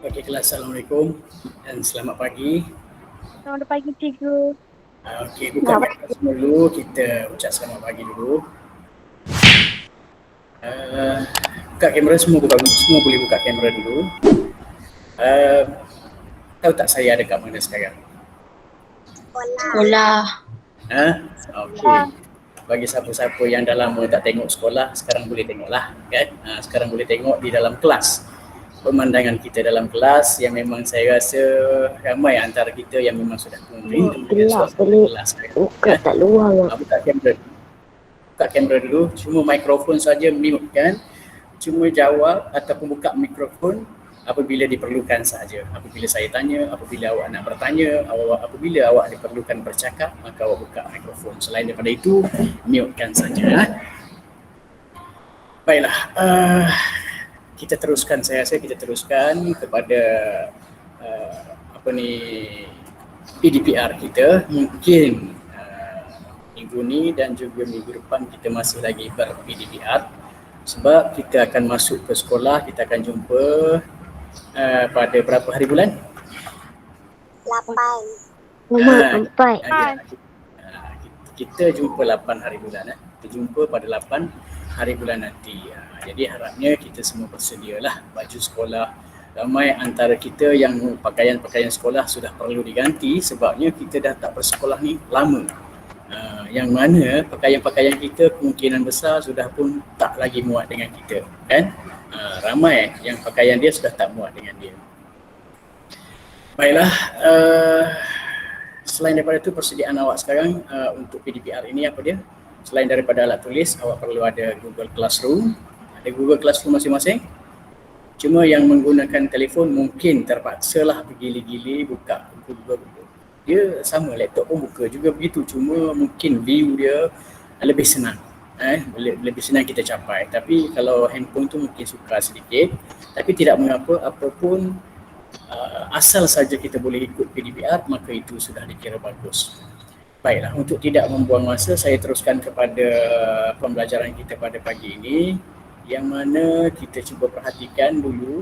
Okey, kelas. Assalamualaikum dan selamat pagi. Selamat pagi, cikgu. Okey, buka kamera semua dulu. Kita ucap selamat pagi dulu. Buka kamera semua, semua boleh buka kamera dulu. Tahu tak saya ada kat mana sekarang? Sekolah. Okey. Bagi siapa-siapa yang dah lama tak tengok sekolah, sekarang boleh tengoklah, kan? Sekarang boleh tengok di dalam kelas. Pemandangan kita dalam kelas yang memang saya rasa ramai antara kita yang memang sudah rindu dengan suasana kelas. Buka tak luar. Buka kamera. Buka kamera dulu. Cuma mikrofon saja mute, kan? Cuma jawab ataupun buka mikrofon apabila diperlukan saja. Apabila saya tanya, apabila awak nak bertanya, apabila awak diperlukan bercakap, maka awak buka mikrofon. Selain daripada itu, mute-kan saja. Baiklah, kita teruskan. Saya rasa kita teruskan kepada PDPR kita. Mungkin minggu ni dan juga minggu depan kita masih lagi ber-PDPR sebab kita akan masuk ke sekolah. Kita akan jumpa pada berapa hari bulan? 8. Kita jumpa 8 hari bulan. Kita jumpa pada 8 hari bulan nanti. Jadi harapnya kita semua bersedialah baju sekolah. Ramai antara kita yang pakaian-pakaian sekolah sudah perlu diganti sebabnya kita dah tak bersekolah ni lama. Yang mana pakaian-pakaian kita kemungkinan besar sudah pun tak lagi muat dengan kita, kan? Ramai yang pakaian dia sudah tak muat dengan dia. Baiklah, selain daripada itu persediaan awak sekarang untuk PDPR ini apa dia? Selain daripada alat tulis, awak perlu ada Google Classroom. Ada Google Classroom masing-masing. Cuma yang menggunakan telefon mungkin terpaksalah bergili-gili buka Google. Dia sama, laptop pun buka juga begitu. Cuma mungkin view dia lebih senang. Lebih senang kita capai. Tapi kalau handphone tu mungkin sukar sedikit. Tapi tidak mengapa, apapun asal saja kita boleh ikut PDPR, maka itu sudah dikira bagus. Baiklah, untuk tidak membuang masa, saya teruskan kepada pembelajaran kita pada pagi ini. Yang mana kita cuba perhatikan dulu.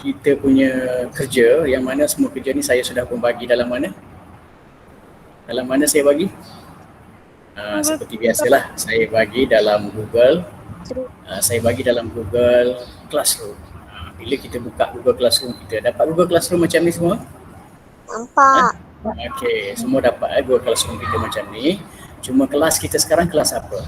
Kita punya kerja, yang mana semua kerja ni saya sudah pun bagi dalam mana? Dalam mana saya bagi? Seperti biasalah, saya bagi dalam Google. Saya bagi dalam Google Classroom. Bila kita buka Google Classroom kita, dapat Google Classroom macam ni semua? Nampak. Okey, semua dapat Google Classroom kita macam ni. Cuma kelas kita sekarang kelas apa?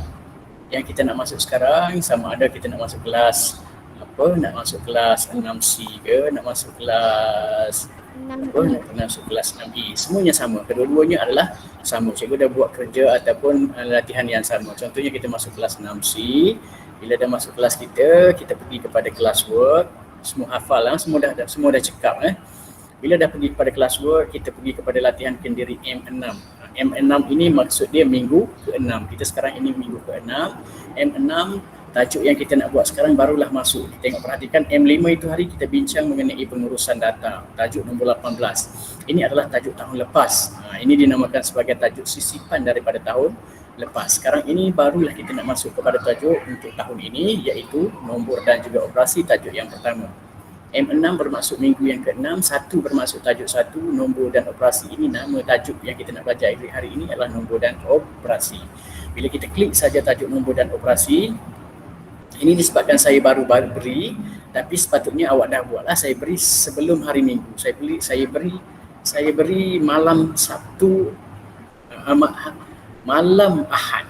Yang kita nak masuk sekarang sama ada kita nak masuk kelas apa? Nak masuk kelas 6C ke? Nak masuk kelas apa? Nak masuk kelas 6E. Semuanya sama. Kedua-duanya adalah sama. Cikgu dah buat kerja ataupun latihan yang sama. Contohnya kita masuk kelas 6C. Bila dah masuk kelas kita pergi kepada classwork. Semua hafal lah, semua dah cekap . Bila dah pergi kepada classwork, kita pergi kepada latihan kendiri M6. M6 ini maksud dia minggu ke-6. Kita sekarang ini minggu ke-6. M6, tajuk yang kita nak buat sekarang barulah masuk. Tengok, perhatikan M5 itu hari kita bincang mengenai pengurusan data. Tajuk nombor 18. Ini adalah tajuk tahun lepas. Ini dinamakan sebagai tajuk sisipan daripada tahun lepas. Sekarang ini barulah kita nak masuk kepada tajuk untuk tahun ini, iaitu nombor dan juga operasi, tajuk yang pertama. M6 bermaksud minggu yang ke-6, 1 bermaksud tajuk 1, nombor dan operasi. Ini nama tajuk yang kita nak belajar hari ini adalah nombor dan operasi. Bila kita klik saja tajuk nombor dan operasi, ini disebabkan saya baru beri, tapi sepatutnya awak dah buatlah. Saya beri sebelum hari Minggu. Saya beri malam Sabtu, malam Ahad.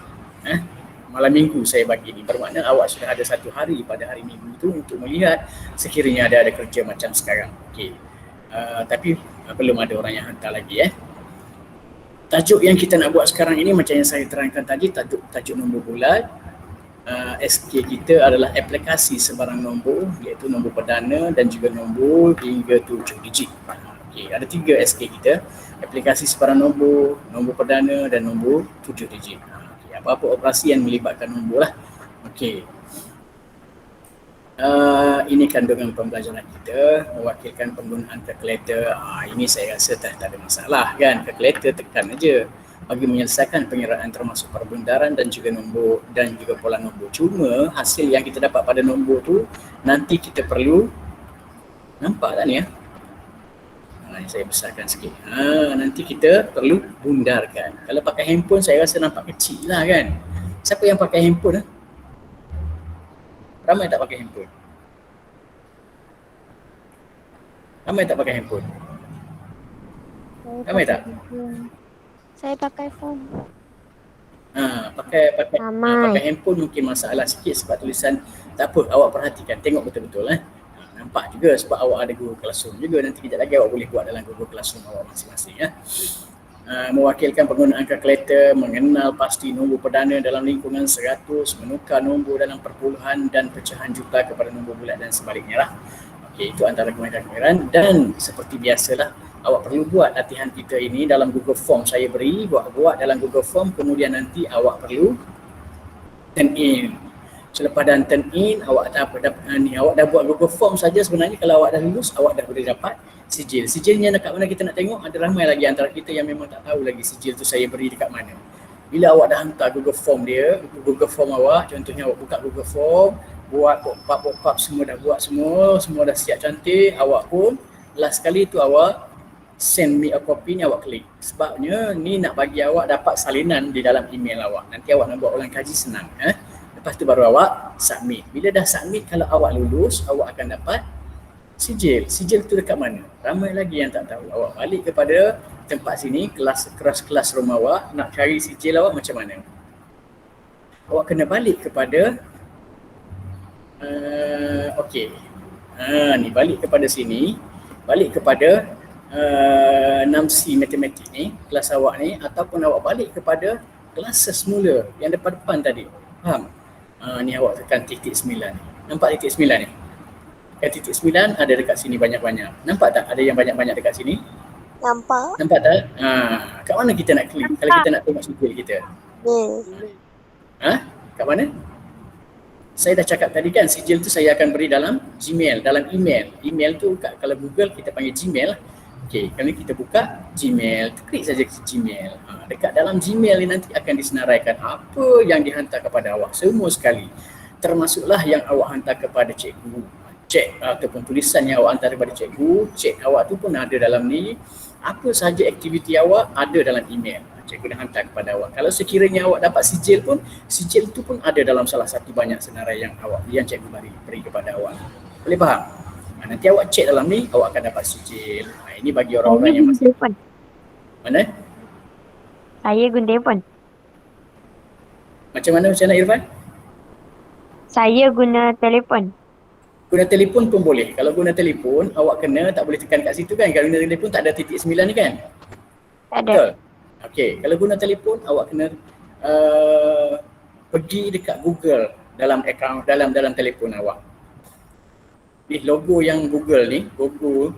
Malam Minggu saya bagi ni, bermakna awak sudah ada 1 hari pada hari Minggu itu untuk melihat sekiranya ada kerja macam sekarang. Okey. Tapi belum ada orang yang hantar lagi . Tajuk yang kita nak buat sekarang ini macam yang saya terangkan tadi, tajuk nombor bulat. SK kita adalah aplikasi sebarang nombor, iaitu nombor perdana dan juga nombor hingga 7 digit. Okey, ada 3 SK kita, aplikasi sebarang nombor, nombor perdana dan nombor 7 digit. Apa-apa operasi yang melibatkan nombor lah. Okey. Ini kandungan pembelajaran kita, mewakilkan penggunaan kalkulator. Ini saya rasa tak ada masalah, kan? Kalkulator tekan aja. bagi menyelesaikan pengiraan termasuk perbentaran dan juga nombor dan juga pola nombor. Cuma hasil yang kita dapat pada nombor tu nanti kita perlu, nampak tak ni ya? Saya besarkan sikit. Nanti kita perlu bundarkan. Kalau pakai handphone saya rasa nampak kecil lah kan. Siapa yang pakai handphone? Ramai tak pakai handphone? Ramai tak pakai handphone? Ramai tak? Saya pakai phone. Pakai handphone mungkin masalah sikit sebab tulisan tak apa, awak perhatikan, tengok betul-betul nampak juga sebab awak ada Google Classroom juga. Nanti kejap lagi awak boleh buat dalam Google Classroom awak masing-masing ya. Mewakilkan penggunaan kalkulator, mengenal pasti nombor perdana dalam lingkungan 100, menukar nombor dalam perpuluhan dan pecahan juta kepada nombor bulat dan sebaliknya lah. Okey, itu antara kemahiran dan seperti biasalah awak perlu buat latihan kita ini dalam Google Form saya beri, buat dalam Google Form, kemudian nanti awak perlu turn in. Selepas dan turn in, awak dah buat Google Form saja sebenarnya. Kalau awak dah lulus, awak dah boleh dapat sijil. Sijilnya dekat mana kita nak tengok? Ada ramai lagi antara kita yang memang tak tahu lagi sijil tu saya beri dekat mana. Bila awak dah hantar Google Form dia, Google Form awak, contohnya awak buka Google Form, buat pop-up semua dah buat semua dah siap cantik, awak pun last kali tu awak send me a copy ni awak klik. Sebabnya ni nak bagi awak dapat salinan di dalam email awak. Nanti awak nak buat ulang kaji senang. Lepas tu baru awak submit. Bila dah submit, kalau awak lulus, awak akan dapat sijil. Sijil tu dekat mana? Ramai lagi yang tak tahu. Awak balik kepada tempat sini, kelas rumah awak, nak cari sijil awak macam mana? Awak kena balik kepada ni balik kepada sini, balik kepada 6C matematik ni, kelas awak ni, ataupun awak balik kepada kelas semula yang depan-depan tadi. Faham? Ni awak tekan titik 9 ni. Nampak titik 9 ni? Titik 9 ada dekat sini banyak-banyak. Nampak tak ada yang banyak-banyak dekat sini? Nampak. Nampak tak? Kat mana kita nak klik kalau kita nak tengok sijil kita? Kat mana? Saya dah cakap tadi kan, sijil tu saya akan beri dalam Gmail, dalam email. Email tu kalau Google kita panggil Gmail. Okey, kalau kita buka Gmail, klik saja Gmail. Dekat dalam Gmail ni nanti akan disenaraikan apa yang dihantar kepada awak semua sekali. Termasuklah yang awak hantar kepada cikgu. Cek ataupun tulisan yang awak hantar kepada cikgu, cek awak tu pun ada dalam ni. Apa sahaja aktiviti awak ada dalam email. Cikgu dah hantar kepada awak. Kalau sekiranya awak dapat sijil pun, sijil tu pun ada dalam salah satu banyak senarai yang cikgu beri kepada awak. Boleh faham? Nanti awak cek dalam ni, awak akan dapat sijil. Ini bagi orang-orang yang masih telefon. Mana? Saya guna telefon. Macam mana Irfan? Saya guna telefon. Guna telefon pun boleh. Kalau guna telefon, awak kena tak boleh tekan kat situ kan. Kalau guna telefon tak ada titik 9 ni kan? Tak ada. Betul? Okey, kalau guna telefon awak kena pergi dekat Google dalam akaun dalam telefon awak. Ni logo yang Google ni,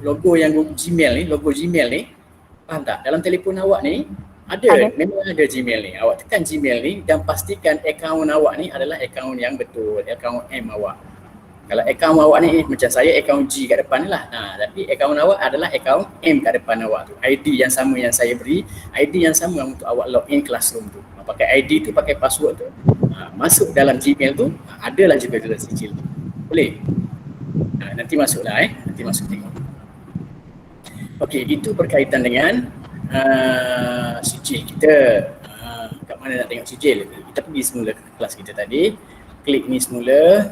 logo yang Gmail ni, logo Gmail ni, faham tak? Dalam telefon awak ni ada, memang ada Gmail ni. Awak tekan Gmail ni dan pastikan akaun awak ni adalah akaun yang betul, akaun M awak. Kalau akaun awak ni macam saya akaun G kat depan ni lah. Tapi akaun awak adalah akaun M kat depan awak tu. ID yang sama yang saya beri, ID yang sama untuk awak login Classroom tu. Pakai ID tu, pakai password tu. Masuk dalam Gmail tu, adalah juga dalam sijil tu. Boleh? Nanti masuklah nanti masuk tengok. Okey, itu berkaitan dengan sijil kita. Kat mana nak tengok sijil? Kita pergi semula ke kelas kita tadi. Klik ni semula.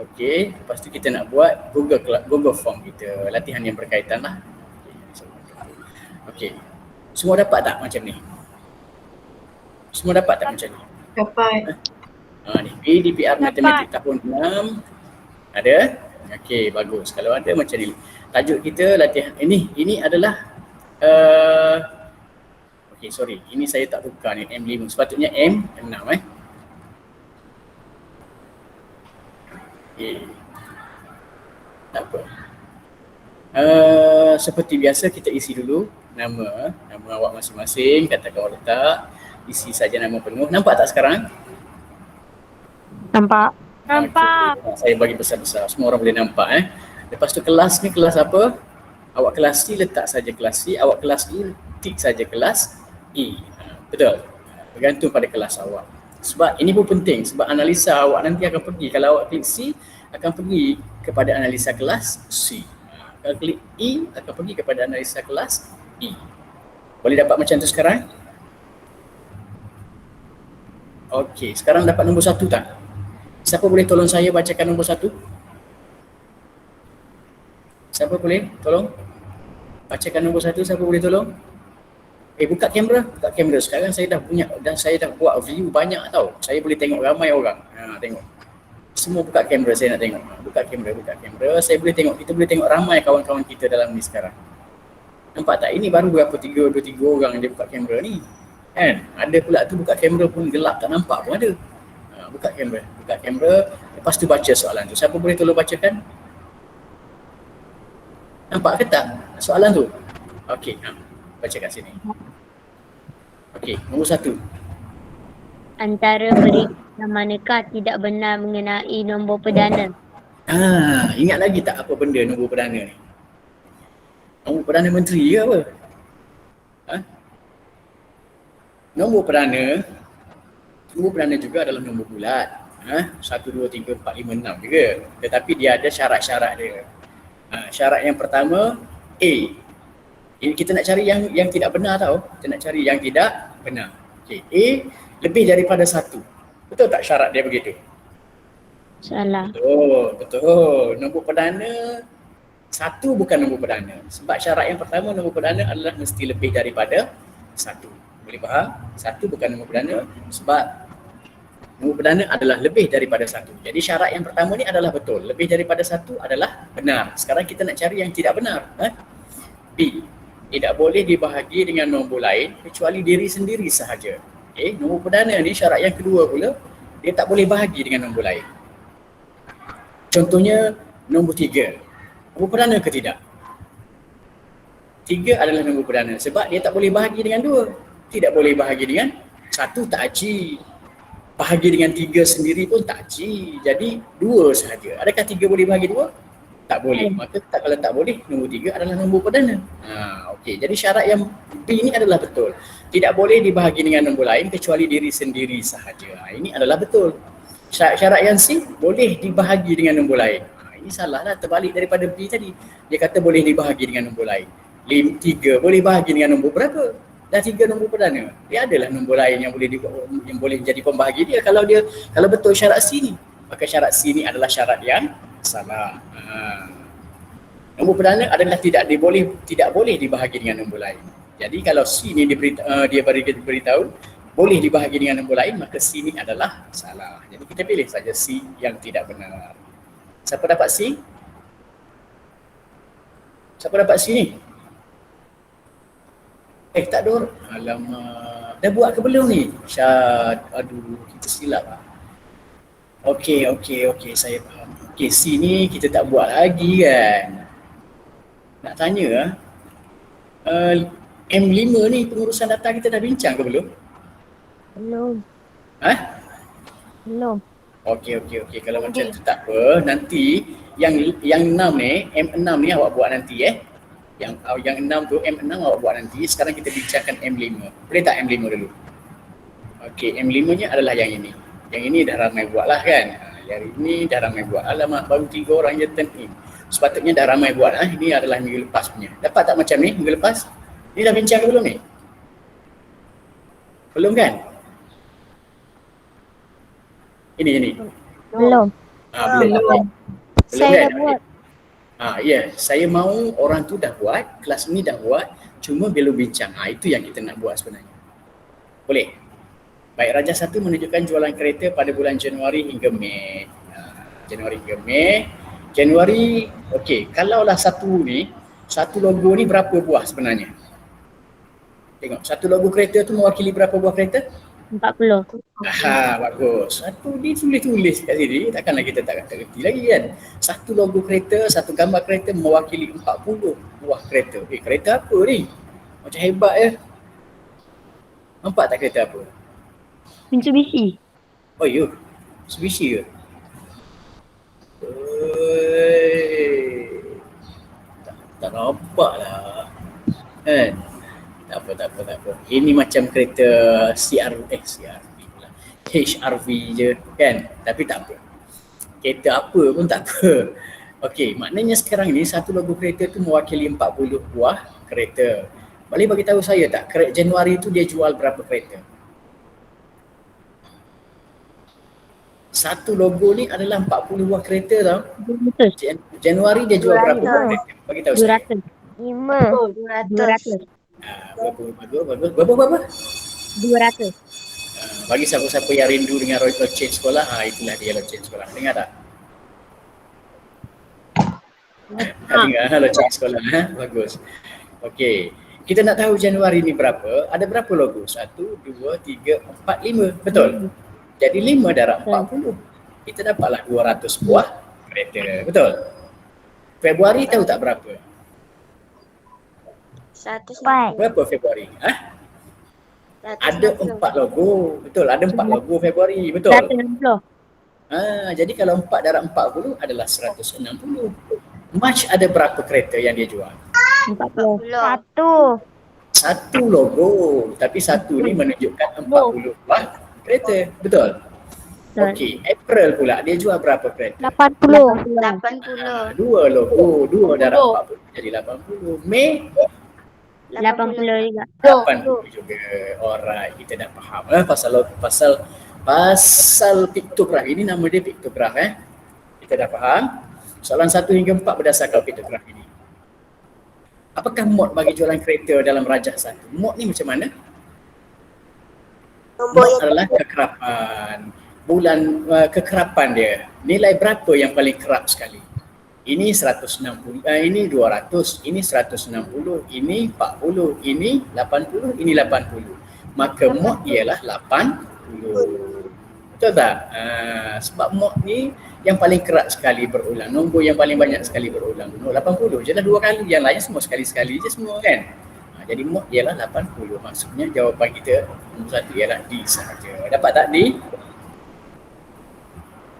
Okey, lepas tu kita nak buat Google Form kita, latihan yang berkaitan lah. Okey, semua dapat tak macam ni? Semua dapat tak macam ni? Dapat. Ni PDPR Matematik tahun 6 ada? Okey, bagus. Kalau ada macam ni. Tajuk kita latihan ini adalah okey, sorry. Ini saya tak tukar ni M5. Sepatutnya M6 Tak apa. Seperti biasa kita isi dulu nama awak masing-masing, katakan awak letak, isi saja nama penuh. Nampak tak sekarang? Nampak. Saya bagi besar-besar, semua orang boleh nampak Lepas tu kelas ni kelas apa? Awak kelas C letak saja kelas C, awak kelas E tik saja kelas E. Betul. Bergantung pada kelas awak. Sebab ini pun penting, sebab analisa awak nanti akan pergi, kalau awak klik C akan pergi kepada analisa kelas C. Kalau klik E akan pergi kepada analisa kelas E. Boleh dapat macam tu sekarang? Okey, sekarang dapat nombor 1 tak? Siapa boleh tolong saya bacakan nombor 1? Siapa boleh tolong? Bacakan nombor 1, siapa boleh tolong? Buka kamera, buka kamera. Sekarang saya dah punya dan saya dah buat view banyak tau. Saya boleh tengok ramai orang. Tengok. Semua buka kamera, saya nak tengok. Buka kamera. Saya boleh tengok, kita boleh tengok ramai kawan-kawan kita dalam ni sekarang. Nampak tak? Ini baru berapa 3 orang dia buka kamera ni. Kan? Ada pula tu buka kamera pun gelap, tak nampak pun ada. Buka kamera. Lepas tu baca soalan tu. Siapa boleh tolong bacakan? Nampak ke tak soalan tu? Okey, baca kat sini. Okey, nombor 1. Antara berita manakah tidak benar mengenai nombor perdana? Ingat lagi tak apa benda nombor perdana ni? Nombor Perdana Menteri ke apa? Nombor perdana juga adalah nombor bulat. 1, 2, 3, 4, 5, 6 juga. Tetapi dia ada syarat-syarat dia. Syarat yang pertama, A. Ini kita nak cari yang tidak benar tau. Kita nak cari yang tidak benar. Okay. A, lebih daripada 1. Betul tak syarat dia begitu? Salah. Betul. Nombor perdana 1 bukan nombor perdana. Sebab syarat yang pertama nombor perdana adalah mesti lebih daripada 1. Boleh faham? 1 bukan nombor perdana sebab nombor perdana adalah lebih daripada 1. Jadi syarat yang pertama ni adalah betul. Lebih daripada 1 adalah benar. Sekarang kita nak cari yang tidak benar. B. Tidak boleh dibahagi dengan nombor lain kecuali diri sendiri sahaja. Nombor perdana ni syarat yang kedua pula, dia tak boleh bahagi dengan nombor lain. Contohnya nombor 3. Nombor perdana ke tidak? 3 adalah nombor perdana sebab dia tak boleh bahagi dengan 2. Tidak boleh bahagi dengan 1, tak aji. Bahagi dengan 3 sendiri pun tak aji. Jadi 2 sahaja. Adakah 3 boleh bahagi 2? Tak boleh. Maka kalau tak boleh, nombor 3 adalah nombor perdana. Okey. Jadi syarat yang B ini adalah betul. Tidak boleh dibahagi dengan nombor lain kecuali diri sendiri sahaja. Ini adalah betul. Syarat yang C, boleh dibahagi dengan nombor lain. Ini salah lah, terbalik daripada B tadi. Dia kata boleh dibahagi dengan nombor lain. 3 boleh bahagi dengan nombor berapa? Dah 3 nombor perdana. Dia adalah nombor lain yang boleh jadi pembahagi dia kalau betul syarat C ni. Maka syarat C ni adalah syarat yang salah. Nombor perdana adalah tidak boleh dibahagi dengan nombor lain. Jadi kalau C ni dia beritahu boleh dibahagi dengan nombor lain, maka C ni adalah salah. Jadi kita pilih saja C yang tidak benar. Siapa dapat C? Siapa dapat C ni? Tak ada orang. Alamak. Dah buat ke belum ni? Syad. Aduh, kita silap lah. Okey, saya faham. Okey, C ni kita tak buat lagi kan. Nak tanya M5 ni pengurusan data kita dah bincang ke belum? Belum. Belum. Okey. Kalau macam tu tak apa. Nanti yang 6 ni, M6 ni awak buat nanti Yang 6 tu, M6 awak buat nanti. Sekarang kita bincangkan M5. Boleh tak M5 dulu? Okey, M5 nya adalah yang ini. Yang ini dah ramai buat lah kan. Hari ini dah ramai buat. Alamak, baru 3 orang je turn in. Sepatutnya dah ramai buat. Ini adalah minggu lepas punya. Dapat tak macam ni minggu lepas? Ni dah bincang ke belum ni? Belum kan? Ini. Belum. Belum. Saya dah buat. Saya mahu orang tu dah buat, kelas ni dah buat, cuma belum bincang. Itu yang kita nak buat sebenarnya. Boleh? Baik, Raja 1 menunjukkan jualan kereta pada bulan Januari hingga Mei. Januari, okey. Kalaulah satu logo ni berapa buah sebenarnya? Tengok, satu logo kereta tu mewakili berapa buah kereta? 40. Bagus. Satu dia tulis kat sini, takkanlah kita tak kerti lagi kan. Satu logo kereta, satu gambar kereta mewakili 40 buah kereta. Kereta apa ni? Macam hebat ya. Nampak tak kereta apa? Mitsubishi. Oh ya, Mitsubishi ke? Tak nampak lah. Kan? Tak apa. Ini macam kereta CRV pula. HRV je kan. Tapi tak apa. Kereta apa pun tak apa. Okey, maknanya sekarang ni satu logo kereta tu mewakili 40 buah kereta. Boleh bagi tahu saya tak, Januari tu dia jual berapa kereta? Satu logo ni adalah 40 buah kereta tau. Januari dia jual berapa buah kereta? Bagi tahu saya. 200. 200. 200. Berapa? 200. Bagi siapa-siapa yang rindu dengan loceng sekolah, itulah dia loceng sekolah. Dengar tak? Dengar loceng sekolah. Bagus. Okey. Kita nak tahu Januari ni berapa, ada berapa logo? 1, 2, 3, 4, 5. Betul? Jadi 5 darab 40. Kita dapatlah 200 buah kereta. Betul? Februari tahu tak berapa? 100. Berapa Februari? Ada 4 logo. Betul, ada 4 logo Februari. Betul? 160. Jadi kalau 4 darab 40 adalah 160. March ada berapa kereta yang dia jual? 40. 1. Satu logo, tapi satu ni menunjukkan 40 buah kereta. Betul? Okey, April pula dia jual berapa kereta? 80. 80. 2 logo, 2 darab 40 jadi 80. Mei 80 juga. 80 juga. Alright, kita dah faham pasal piktograf. Ini nama dia piktograf Kita dah faham. Soalan 1 hingga 4 berdasarkan piktograf ini. Apakah mod bagi jualan kereta dalam rajah 1? Mod ni macam mana? Mod adalah kekerapan. Kekerapan dia. Nilai berapa yang paling kerap sekali? Ini 160, ini 200, ini 160, ini 40, ini 80, ini 80. Maka mod ialah 80. Betul tak? Sebab mod ni yang paling kerap sekali berulang. Nombor yang paling banyak sekali berulang. 80 je lah 2 kali. Yang lain semua sekali-sekali je semua kan. Jadi mod ialah 80. Maksudnya jawapan kita nombor 1 ialah D sahaja. Dapat tak D?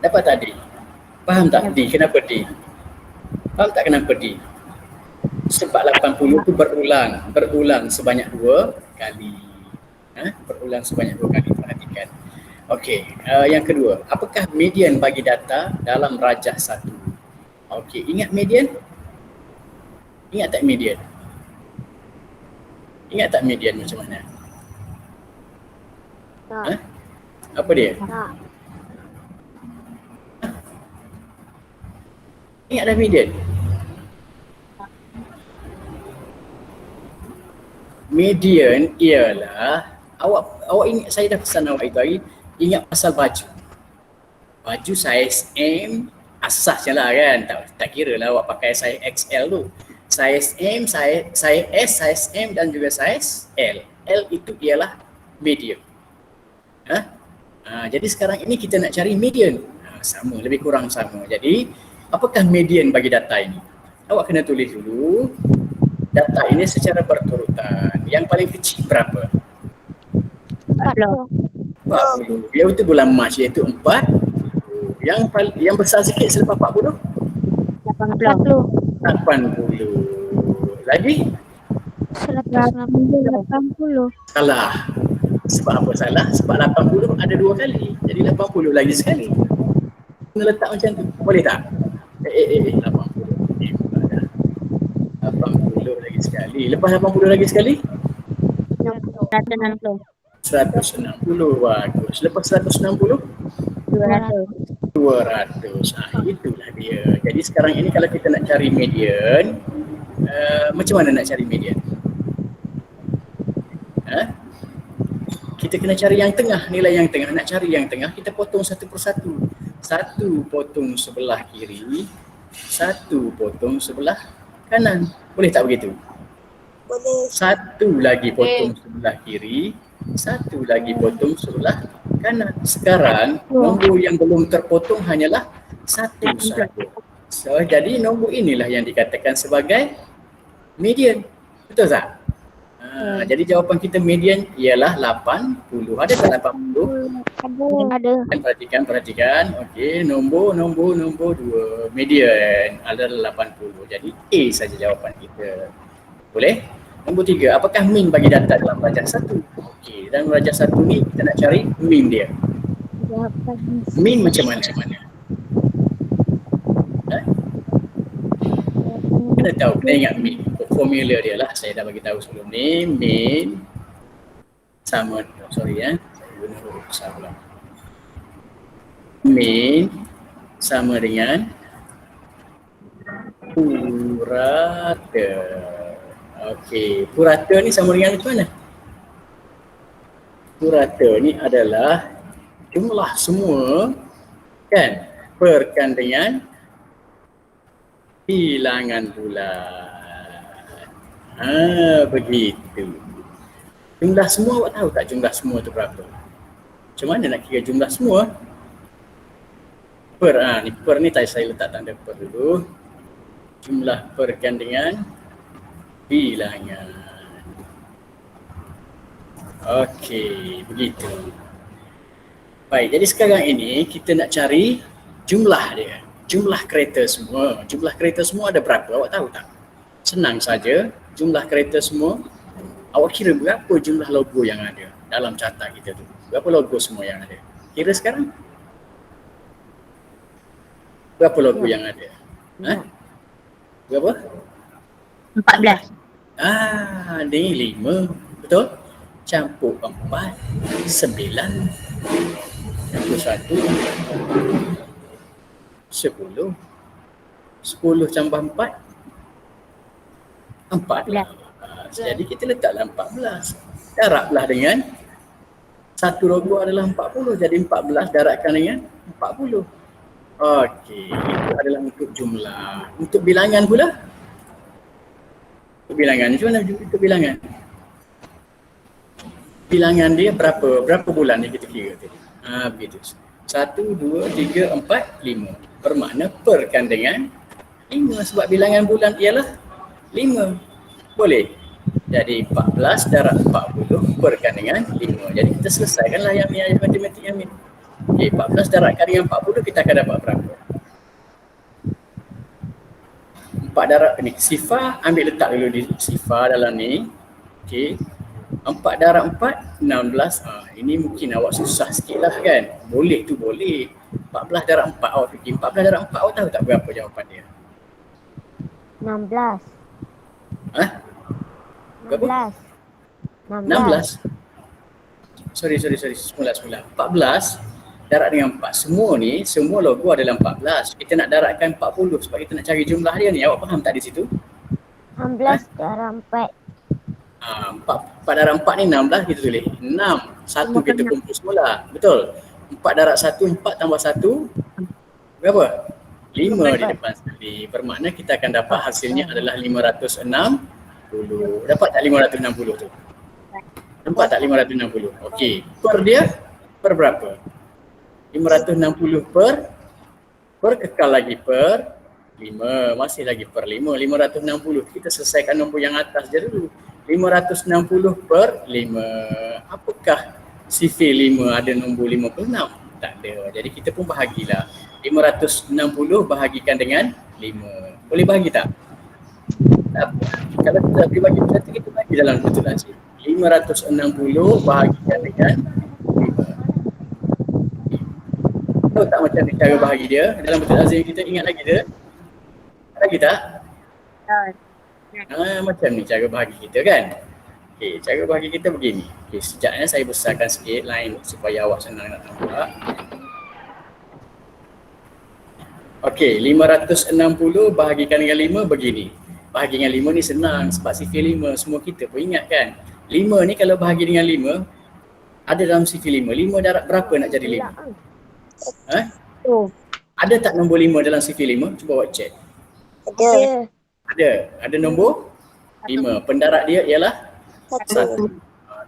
Dapat tak D? Faham tak D? Kenapa D? Faham tak kenapa D? Sebab 80 tu berulang sebanyak 2 kali. Berulang sebanyak 2 kali, perhatikan. Okey, yang kedua, apakah median bagi data dalam rajah 1? Okey, ingat median? Ingat tak median? Ingat tak median macam mana? Tak. Apa dia? Tak. Ingat dah median? Median ialah awak ingat, saya dah pesan awak itu hari, ingat pasal baju. Baju saiz M asas je lah kan. Tak kira lah awak pakai saiz XL tu. Saiz M, saiz S, saiz M dan juga saiz L. L itu ialah medium. Jadi sekarang ini kita nak cari median. Sama, lebih kurang sama. Jadi apakah median bagi data ini? Awak kena tulis dulu data ini secara berturutan. Yang paling kecil berapa? 40. Iaitu bulan Mac, iaitu 4. Yang besar sikit selepas 40? 80. 80. Lagi? 180. Salah. Sebab apa salah? Sebab 80 ada 2 kali. Jadi 80 lagi sekali. Kena letak macam tu. Boleh tak? 80. 80 lagi sekali. Lepas 80 lagi sekali? 160. 160. Bagus. Lepas 160? 200. 200. Itulah dia. Jadi sekarang ini kalau kita nak cari median, macam mana nak cari median? Kita kena cari yang tengah, nilai yang tengah. Nak cari yang tengah, kita potong satu persatu. Satu potong sebelah kiri, satu potong sebelah kanan. Boleh tak begitu? Boleh. Satu lagi potong sebelah kiri, satu lagi potong sebelah kanan. Sekarang nombor yang belum terpotong hanyalah satu sahaja. So jadi nombor inilah yang dikatakan sebagai median. Betul tak? Jadi jawapan kita median ialah 80. Ada tak 80? Ada. Perhatikan. Okey, nombor 2. Median adalah 80. Jadi A saja jawapan kita. Boleh? Nombor 3, apakah min bagi data dalam rajah 1? Okey, dalam rajah 1 ni kita nak cari min dia. Min macam mana? Kena tahu, kena ingat min. Formula dia lah, saya dah bagi tahu sebelum ni. Min sama, saya guna huruf besar pula. Min sama dengan purata. Okey, purata ni sama dengan macam mana? Purata ni adalah jumlah semua kan perkan dengan bilangan bulan. Begitu. Jumlah semua, awak tahu tak jumlah semua tu berapa? Macam mana nak kira jumlah semua? Per, per ni saya letak tanda per dulu. Jumlah perkan dengan bilangan. Okey, begitu. Baik, jadi sekarang ini kita nak cari jumlah dia. Jumlah kereta semua. Jumlah kereta semua ada berapa? Awak tahu tak? Senang saja. Jumlah kereta semua. Awak kira berapa jumlah logo yang ada dalam carta kita tu? Berapa logo semua yang ada? Kira sekarang. Berapa logo yang ada? Berapa? 14. Ni 5. Betul? Campur 4, 9, campur 1, 10. 10 tambah 4, 14. Jadi kita letaklah 14. Darablah dengan satu logo adalah 40. Jadi 14 darabkan dengan 40. Okey, itu adalah untuk jumlah. Untuk bilangan pula? Untuk bilangan, macam mana untuk bilangan? Bilangan dia berapa bulan yang kita kira tadi? Begitu. 1, 2, 3, 4, 5. Bermakna perkan dengan 5 sebab bilangan bulan ialah 5. Boleh? Jadi 14 darab 40 perkan dengan 5. Jadi kita selesaikanlah yang matematik yang ni. Okey, 14 darabkan dengan 40 kita akan dapat berapa? 4 darab ni. Sifar ambil letak dulu di sifar dalam ni. Okey. 4 darab 4, 16. Ini mungkin awak susah sikit lah kan. Boleh tu boleh. 14 darab 4 awak fikir. 14 darab 4 awak tahu tak berapa jawapan dia? 16. Berapa? 16. Sorry. Semula. 14 darab dengan 4. Semua ni, semua logo adalah 14. Kita nak darabkan 40 sebab kita nak cari jumlah dia ni. Awak faham tak di situ? 16 darab 4. 4 darab 4 ni 16 kita tulis. 6. 1 kita kumpul semula. Betul? 4 darab 1, 4 tambah 1. Berapa? 5 di depan sekali. Bermakna kita akan dapat hasilnya adalah 560. Dapat tak 560 tu? Nampak tak 560? Okey. Per dia, per berapa? 560 per kekal lagi per 5. Masih lagi per 5. 560. Kita selesaikan nombor yang atas je dulu. 560 per 5. Apakah sifir 5 ada nombor 56? Tak ada. Jadi kita pun bahagilah. 560 bahagikan dengan 5. Boleh bahagi tak? Tak apa. Kalau kita boleh bagi satu, kita bagi dalam bentuk lazim. 560 bahagikan dengan 5. Tahu tak macam ni cara bahagi dia? Dalam bentuk lazim kita ingat lagi dia? Lagi tak? Macam ni cara bahagi kita kan? Okey, cara bahagi kita begini. Okey, sekejapnya saya besarkan sikit line supaya awak senang nak nampak. Okey, 560 bahagikan dengan 5 begini. Bahagi dengan 5 ni senang sebab sifir 5 semua kita pun ingat kan. 5 ni kalau bahagi dengan 5 ada dalam sifir 5. 5 darab berapa nak jadi 5? Ada tak nombor 5 dalam sifir 5? Cuba awak cek. Ada nombor 5. Pendarat dia ialah 1.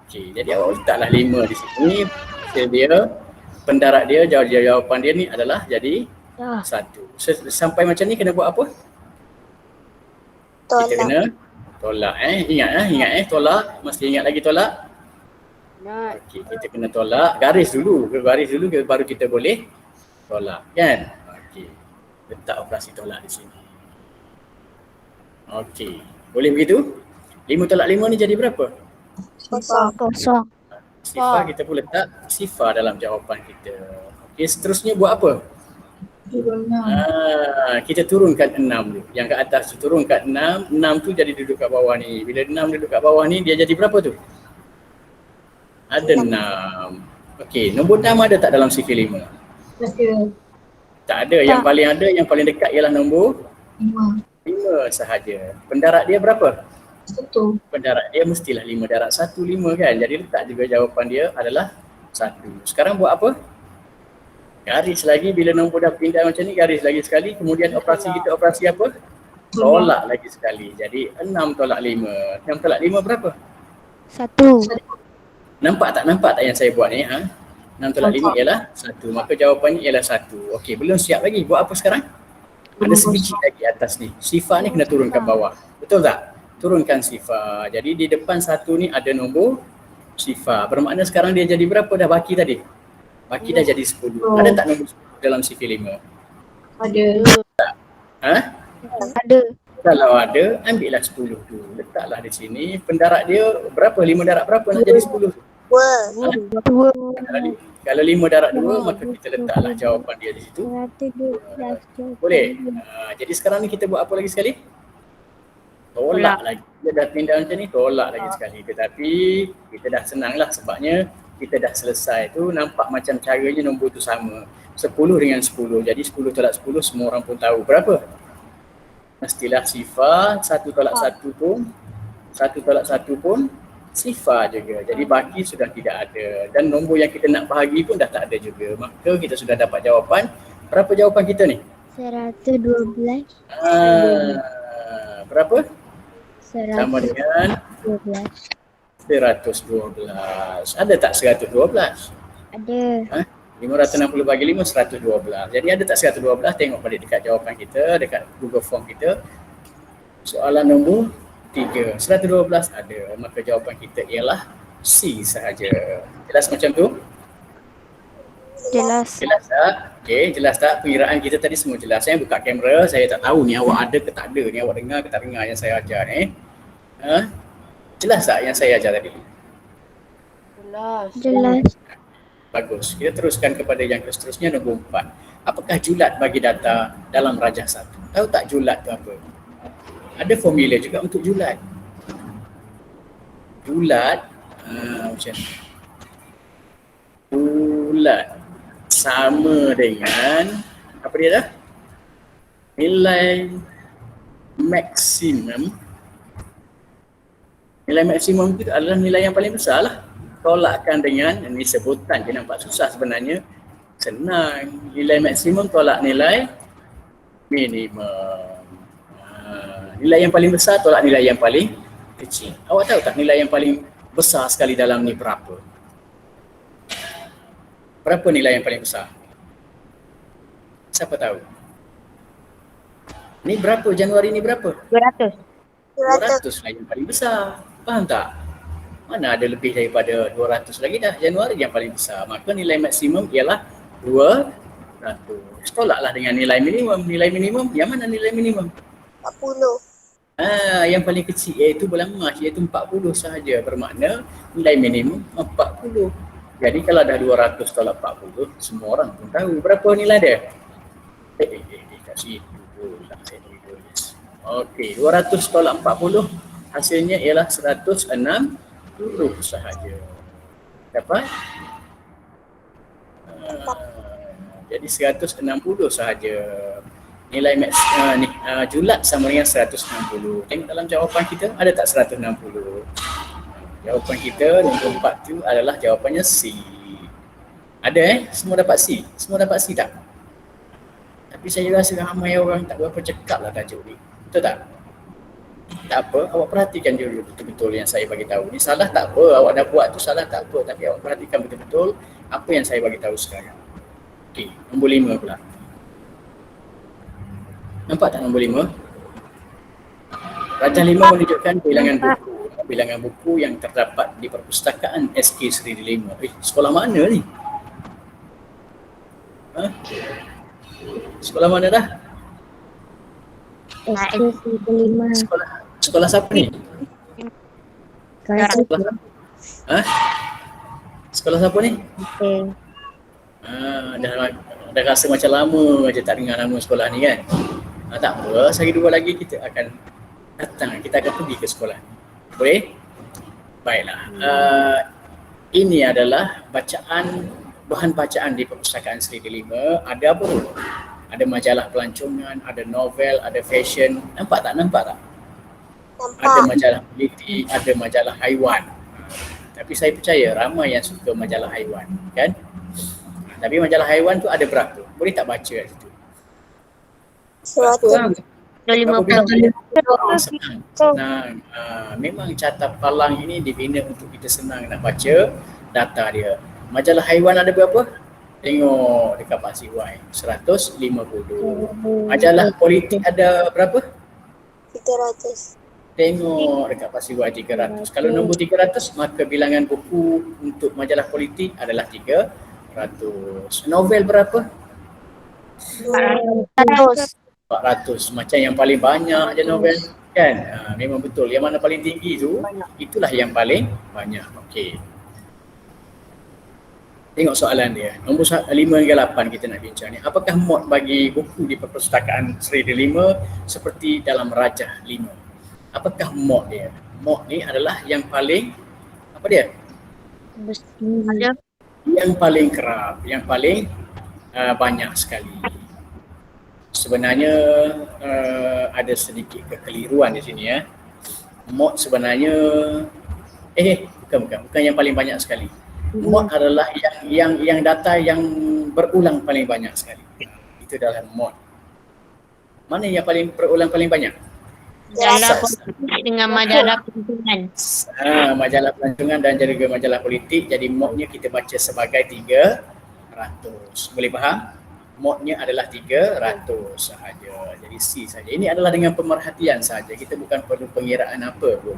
Okey, jadi awak letaklah 5 di sini. Hasil dia, pendarat dia, jawapan dia ni adalah jadi 1. Sampai macam ni kena buat apa? Kita kena tolak ingat tolak, mesti ingat lagi tolak. Okey, kita kena tolak, garis dulu baru kita boleh tolak kan. Okey, letak operasi tolak di sini. Okey, boleh begitu? 5 tolak 5 ni jadi berapa? Kosong. Kosong. Sifar kita pun letak sifar dalam jawapan kita. Okey, seterusnya buat apa? Kita turunkan 6 tu. Yang kat atas tu turunkan 6. 6 tu jadi duduk kat bawah ni. Bila 6 duduk kat bawah ni dia jadi berapa tu? Ada 6. Okey, nombor 6 ada tak dalam sifar 5? Tak ada. Yang paling dekat ialah nombor 5 sahaja. Pendarat dia berapa? Pendarat dia mestilah 5 darat 1, 5 kan. Jadi letak juga jawapan dia adalah 1. Sekarang buat apa? Garis lagi. Bila nombor dah pindah macam ni, garis lagi sekali. Kemudian operasi kita operasi apa? Tolak lagi sekali. Jadi 6 tolak 5. 6 tolak 5 berapa? 1. Nampak tak yang saya buat ni? 6 tolak 5 ialah 1. Maka jawapannya ialah 1. Okey, belum siap lagi. Buat apa sekarang? Ada sebiji lagi atas ni. Sifar ni kena turunkan bawah. Betul tak? Turunkan sifar. Jadi di depan 1 ni ada nombor sifar. Bermakna sekarang dia jadi berapa dah baki tadi? Baki dah jadi 10. Ada tak nombor 10 dalam sifar 5? Ada. Ada. Kalau ada, ambillah 10 tu. Letaklah di sini. Pendarat dia berapa? 5 darat berapa nak jadi 10 tu? 2. Kalau 5 darat 2, maka kita letaklah jawapan dia di situ. Boleh? Jadi sekarang ni kita buat apa lagi sekali? Tolak lagi. Dia dah pindah macam ni, tolak lagi sekali. Tetapi kita dah senang lah sebabnya kita dah selesai tu. Nampak macam caranya nombor tu sama. 10 dengan 10. Jadi 10 tolak 10 semua orang pun tahu berapa? Mestilah sifar. 1 tolak 1 pun 1 tolak 1 pun sifar juga. Jadi baki sudah tidak ada. Dan nombor yang kita nak bahagi pun dah tak ada juga. Maka kita sudah dapat jawapan. Berapa jawapan kita ni? 112. Berapa? Sama dengan 12. 112. Ada tak 112? Ada. 560 bagi 5, 112. Jadi ada tak 112? Tengok balik dekat jawapan kita, dekat Google Form kita. Soalan nombor 3. 112 ada. Maka jawapan kita ialah C sahaja. Jelas macam tu? Jelas. Jelas tak? Okey, jelas tak? Pengiraan kita tadi semua jelas. Saya buka kamera, saya tak tahu ni awak ada ke tak ada, ni awak dengar ke tak dengar yang saya ajar ni. Jelas tak yang saya ajar tadi? Jelas. Bagus. Kita teruskan kepada yang seterusnya, nombor 4. Apakah julat bagi data dalam rajah 1? Tahu tak julat tu apa? Ada formula juga untuk julat. Julat macam ni. Julat sama dengan apa dia dah? Nilai maksimum. Nilai maksimum itu adalah nilai yang paling besar lah. Tolakkan dengan, ini sebutan je nampak susah sebenarnya. Senang. Nilai maksimum tolak nilai minimum. Nilai yang paling besar tolak nilai yang paling kecil. Awak tahu tak nilai yang paling besar sekali dalam ni berapa? Berapa nilai yang paling besar? Siapa tahu? Ni berapa? Januari ni berapa? 200. 200 lah yang paling besar. Faham tak? Mana ada lebih daripada 200 lagi dah. Januari yang paling besar. Maka nilai maksimum ialah 200. Tolaklah dengan nilai minimum. Nilai minimum, yang mana nilai minimum? 40. Yang paling kecil iaitu bulan Mac, iaitu 40 sahaja. Bermakna nilai minimum 40. Jadi kalau dah 200 tolak 40, semua orang pun tahu berapa nilai dia. Kat situ pula saya tulis. Okey, 200 tolak 40 hasilnya ialah 160 sahaja. Dapat? Jadi 160 sahaja. Nilai max julat sama dengan 160. Tengok dalam jawapan kita ada tak 160? Jawapan kita nombor 4 tu adalah jawapannya C. Ada semua dapat C? Semua dapat C tak? Tapi saya rasa ramai orang tak berapa cekap lah tajuk ni. Betul tak? Tak apa, awak perhatikan dulu betul-betul yang saya bagi tahu. Ni salah tak apa, awak dah buat tu salah tak apa, tapi awak perhatikan betul-betul apa yang saya bagi tahu sekarang. Okey, nombor 5 pula. Nampak tak nombor 5? Rajah 5 menunjukkan bilangan buku. Bilangan buku yang terdapat di perpustakaan SK Seri Delima. Sekolah mana ni? Sekolah mana dah? SK Seri Delima. Sekolah siapa ni? Sekolah siapa? Sekolah siapa ni? Okay. Dah rasa macam lama je tak dengar nama sekolah ni kan. Tak apa, sehari dua lagi kita akan datang, kita akan pergi ke sekolah. Boleh? Baiklah. Ini adalah bahan bacaan di Perpustakaan Seri Delima. Ada apa dulu? Ada majalah pelancongan, ada novel, ada fashion. Nampak tak? Ada Nampak. majalah politik, ada majalah haiwan. Tapi saya percaya ramai yang suka majalah haiwan, kan? Tapi majalah haiwan tu ada berapa? Boleh tak baca kat situ? 100. 250. Senang. Memang carta palang ini dibina untuk kita senang nak baca data dia. Majalah haiwan ada berapa? Tengok dekat Pak CY, 150. Majalah politik ada berapa? 300. Tengok dekat Pak CY 300. Kalau nombor 300, maka bilangan buku untuk majalah politik adalah 300. Novel berapa? 100. 400. Macam yang paling banyak je novel, kan? Memang betul. Yang mana paling tinggi tu, itulah yang paling banyak. Okey. Tengok soalan dia. Nombor 5 hingga 8 kita nak bincang ni. Apakah mod bagi buku di Perpustakaan Seri Delima seperti dalam Rajah 5? Apakah mod dia? Mod ni adalah yang paling, apa dia? Yang paling kerap, yang paling banyak sekali. Sebenarnya ada sedikit kekeliruan di sini ya. Mod sebenarnya bukan yang paling banyak sekali. Mod adalah yang data yang berulang paling banyak sekali. Itu adalah mod. Mana yang paling berulang paling banyak? Majalah politik dengan majalah pelancongan. Majalah pelancongan dan juga majalah politik. Jadi modnya kita baca sebagai 300. Boleh faham? Modnya adalah 300 sahaja. Jadi C saja. Ini adalah dengan pemerhatian saja. Kita bukan perlu pengiraan apa pun.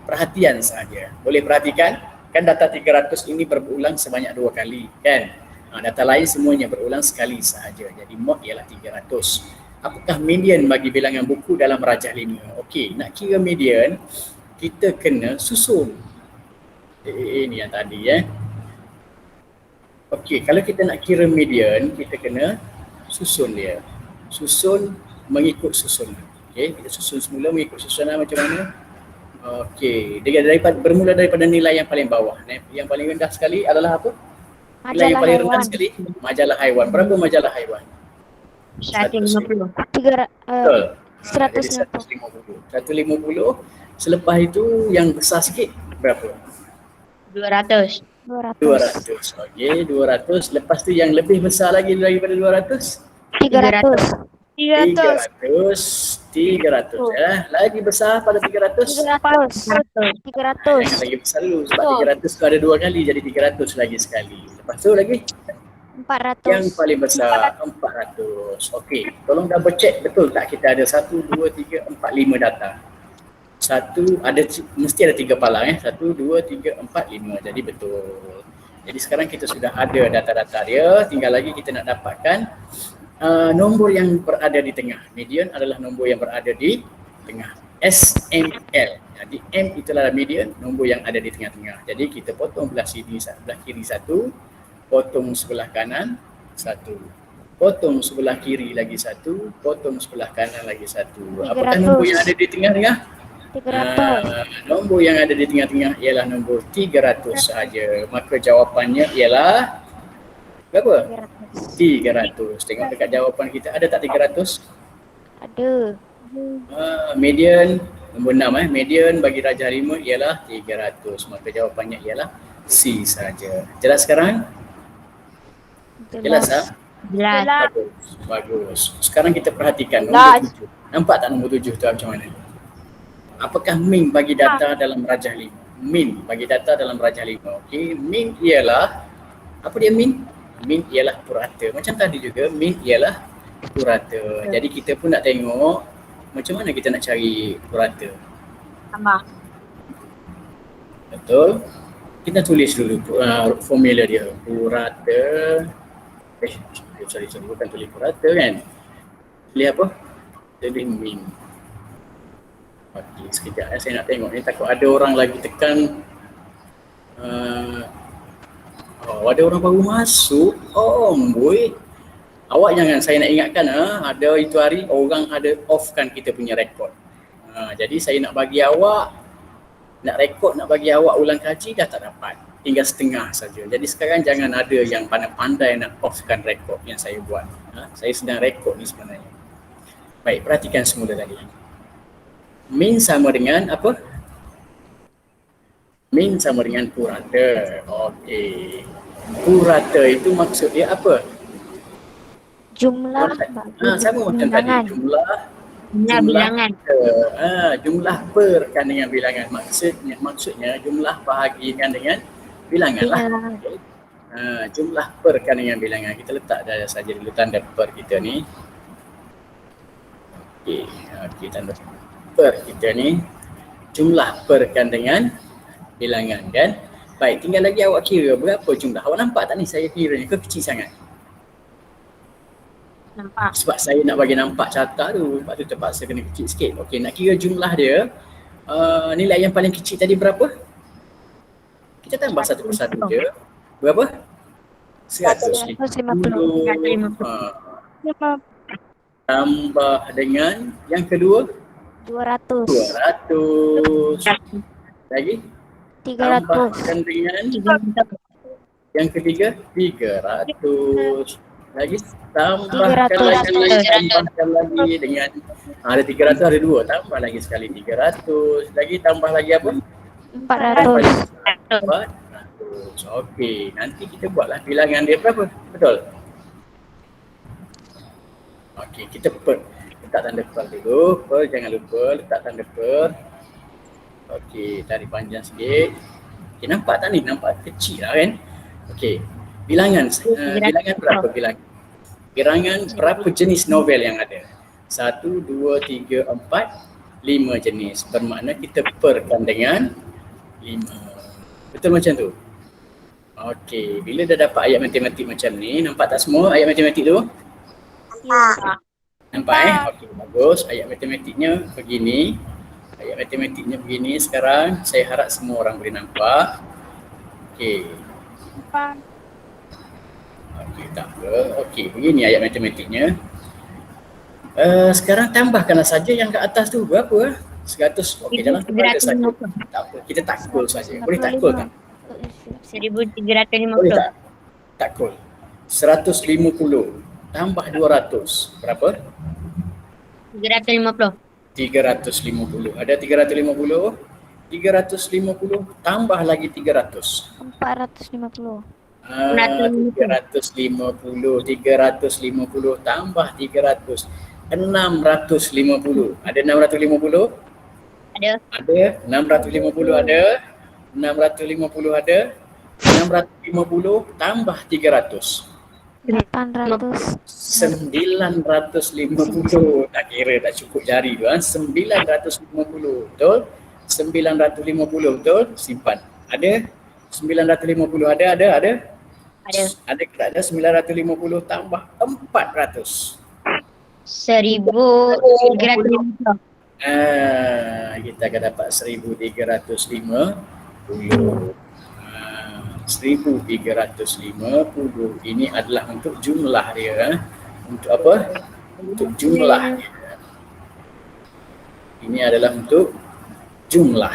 Perhatian saja. Boleh perhatikan? Kan data 300 ini berulang sebanyak 2 kali, kan? Data lain semuanya berulang sekali sahaja. Jadi mod ialah 300. Apakah median bagi bilangan buku dalam Rajah 5? Okey, nak kira median, kita kena susun. Ini yang tadi Okey, kalau kita nak kira median, kita kena susun dia. Susun mengikut susunan. Okey, kita susun semula mengikut susunan macam mana? Okey, bermula daripada nilai yang paling bawah. Yang paling rendah sekali adalah apa? Nilai yang paling rendah sekali majalah haiwan. Berapa majalah haiwan? 150. Betul. 150. 150. Selepas itu yang besar sikit berapa? 200. 200. Okey, 200. Lepas tu yang lebih besar lagi daripada 200? 300. 300. Lagi besar pada 300? 300. Lagi besar dulu sebab 300 tu ada 2 kali jadi 300 lagi sekali. Lepas tu lagi? 400. Yang paling besar 400. Okey, tolong double check betul tak kita ada 1, 2, 3, 4, 5 data. Mesti ada 3 palang 1, 2, 3, 4, 5. Jadi betul. Jadi sekarang kita sudah ada data-data dia, tinggal lagi kita nak dapatkan nombor yang berada di tengah. Median adalah nombor yang berada di tengah. SML. Jadi M itulah median, nombor yang ada di tengah-tengah. Jadi kita potong belah kiri 1, potong sebelah kanan 1. Potong sebelah kiri lagi 1, potong sebelah kanan lagi 1. Apakah nombor yang ada di tengah-tengah? 300. Nombor yang ada di tengah-tengah ialah nombor 300 sahaja. Maka jawapannya ialah berapa? 300. Tengok dekat jawapan kita, ada tak 300? Ada. Median nombor 6 median bagi Rajah 5 ialah 300. Maka jawapannya ialah C saja. Jelas sekarang? Jelas tak? Jelas. Bagus. Sekarang kita perhatikan nombor 7. Nampak tak nombor 7 tu macam mana? Apakah min bagi data dalam Rajah 5? Min bagi data dalam Rajah 5. Okey, min ialah apa dia min? Min ialah purata. Macam tadi juga min ialah purata. Jadi kita pun nak tengok macam mana kita nak cari purata. Tambah. Betul? Kita tulis dulu formula dia. Purata. Sorry, bukan tulis purata kan? Tulis apa? Tulis min. Okey, sekejap saya nak tengok ni, takut ada orang lagi tekan. Ada orang baru masuk. Amboi. Awak jangan, saya nak ingatkan ada itu hari orang ada off-kan kita punya rekod. Jadi saya nak bagi awak, nak rekod, nak bagi awak ulang kaji dah tak dapat. Tinggal setengah saja. Jadi sekarang jangan ada yang pandai-pandai nak off-kan rekod yang saya buat. Saya sedang rekod ni sebenarnya. Baik, perhatikan semula tadi. Min sama dengan apa? Min sama dengan purata. Okey. Purata itu maksud dia apa? Jumlah Sama macam tadi. Bilangan. Jumlah perkan dengan bilangan. Maksudnya jumlah bahagikan dengan bilangan lah. Okay. Jumlah perkan dengan bilangan. Kita letak dah saja dulu tanda per kita ni. Okey, tanda per kita ni. Jumlah perkan dengan bilangan kan. Baik, tinggal lagi awak kira berapa jumlah. Awak nampak tak ni saya kira ni ke kecil sangat? Nampak. Sebab saya nak bagi nampak carta tu, sebab tu terpaksa kena kecil sikit. Okey, nak kira jumlah dia, nilai yang paling kecil tadi berapa? Kita tambah satu persatu je. Berapa? 150. Tambah dengan yang kedua? 200. 200. Lagi? 300. Tambahkan dengan yang ketiga? 300. Lagi? Tambahkan lagi dengan ada 300, ada 2. Tambah lagi sekali 300. Lagi tambah lagi apa? 400. 400. Okey, nanti kita buatlah bilangan dia berapa? Betul? Okey, kita letak tanda per dulu. Per, jangan lupa letak tanda per. Okey, tarik panjang sikit. Okey, nampak tak ni? Nampak kecil lah kan? Okey, bilangan berapa bilangan? Bilangan berapa jenis novel yang ada? 1, 2, 3, 4, 5 jenis. Bermakna kita perkan dengan 5. Betul macam tu? Okey, bila dah dapat ayat matematik macam ni, nampak tak semua ayat matematik tu? Nampak Okey, bagus. Ayat matematiknya begini. Ayat matematiknya begini sekarang. Saya harap semua orang boleh nampak. Okey. Okey, tak apa. Okey, begini ayat matematiknya. Sekarang tambahkanlah saja yang kat atas tu. Berapa? 100. Okey, dalam tu ada saja. Tak apa, kita takul saja. Boleh takul tak? 1350. Boleh tak? Takul. 150 tambah 200. Berapa? 350. 350. Ada 350? 350 tambah lagi 300. 450. 350 tambah 300. 650. Ada 650? Ada. Ada. 650 ada. 650 ada. 650 tambah 300. 800. 950. Tak kira, tak cukup jari tu. 950. Betul? 950 betul? Simpan. Ada? 950 ada? Ada. Ada ke tak ada? 950 tambah 400. 1350. Kita akan dapat 1350. 1350 ini adalah untuk jumlah dia. Untuk apa? Untuk jumlah dia. Ini adalah untuk jumlah.